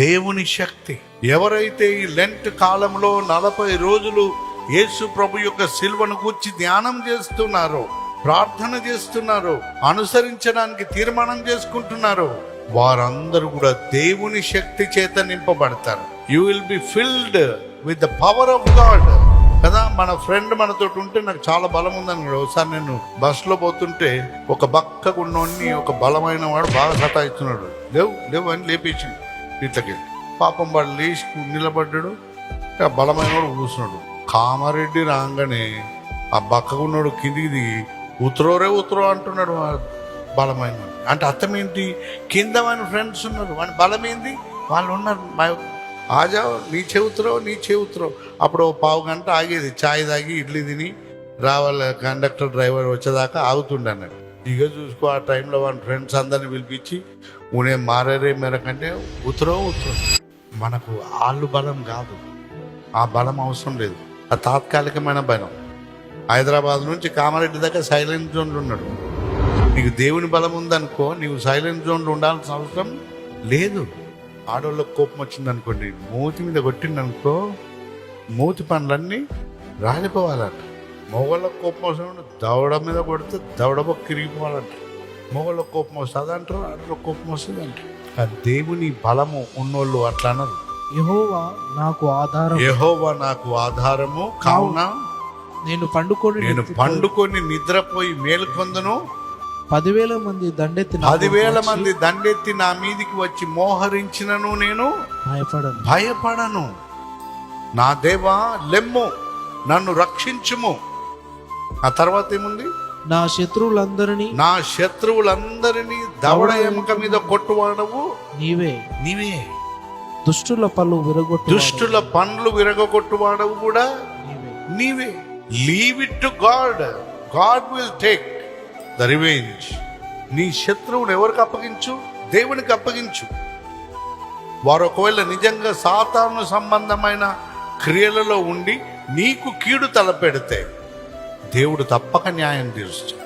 దేవుని శక్తి. ఎవరైతే ఈ లెంట్ కాలంలో 40 రోజులు యేసు ప్రభు యొక్క సిలువను గూర్చి ధ్యానం చేస్తున్నారో, ప్రార్థన చేస్తున్నారో, అనుసరించడానికి తీర్మానం చేసుకుంటున్నారో, వారందరూ కూడా దేవుని శక్తి చేత నింపబడతారు. You will be filled with the power of God కదా. మన ఫ్రెండ్ మనతో ఉంటే నాకు చాలా బలం ఉందని, ఒకసారి నేను బస్సులో పోతుంటే ఒక బక్కగా ఉన్నోడిని ఒక బలమైన వాడు బాగా సతాయిస్తున్నాడు. లేవు అని లేపేసి ఇట్లకి పాపం వాడు లేచి నిలబడ్డాడు. ఆ బలమైన వాడు కూర్చున్నాడు. కామారెడ్డి రాగానే ఆ బక్కగా ఉన్నాడు కిందికి దిగి ఉత్తరో అంటున్నాడు బలమైన. అంటే అర్థం ఏంటి? కింద మన ఫ్రెండ్స్ ఉన్నారు, వాడి బలం ఏంది? వాళ్ళు ఉన్నారు. ఆజా నీచే ఉత్తరో. అప్పుడు 1/2 గంట ఆగేది, ఛాయ్ తాగి ఇడ్లీ తిని రావాలి. కండక్టర్ డ్రైవర్ వచ్చేదాకా ఆగుతుండే అన్నాడు. ఇక చూసుకో, ఆ టైంలో వాడి ఫ్రెండ్స్ అందరిని పిలిపించి ఉనే మారే మేరకంటే ఉత్తరో. మనకు ఆళ్ళు బలం కాదు, ఆ బలం అవసరం లేదు. ఆ తాత్కాలికమైన బలం. హైదరాబాద్ నుంచి కామారెడ్డి దాకా సైలెంట్ జోన్లో ఉన్నాడు. నీకు దేవుని బలం ఉందనుకో, నీవు సైలెంట్ జోన్లో ఉండాల్సిన అవసరం లేదు. ఆడవాళ్ళకి కోపం వచ్చిందనుకోండి, మూతి మీద కొట్టిందనుకో, మూతి పనులన్నీ రాలిపోవాలంట. మొగళ్ళకు కోపం వస్తుంది, దవడ మీద కొడితే దవడబొక్క తిరిగిపోవాలంట. మొగళ్ళకు కోపం వస్తుంది అంటారు, ఆడవాళ్ళకి కోపం వస్తుంది అంటారు. ఆ దేవుని బలము ఉన్నోళ్ళు అట్లా అన్నారు. యెహోవా నాకు ఆధారము కావున నేను పండుకొని నిద్రపోయి మేలుకొందును. 10,000 మంది దండెత్తి నా మీదికి వచ్చి మోహరించినను నేను భయపడను. నా దేవా లెమ్ము, నన్ను రక్షించుము. ఆ తర్వాత ఏముంది? నా శత్రువులందరినీ దవడ ఎముక మీద కొట్టువాడవు నీవే. దుష్టుల పండ్లు విరగొట్టువాడవు కూడా నీవే. Leave it to God. God will take the revenge. నీ శత్రువుని ఎవరికి అప్పగించు? దేవునికి అప్పగించు. వారు ఒకవేళ నిజంగా సాతాను సంబంధమైన క్రియలలో ఉండి నీకు కీడు తలపెడితే దేవుడు తప్పక న్యాయం తీరుస్తాడు.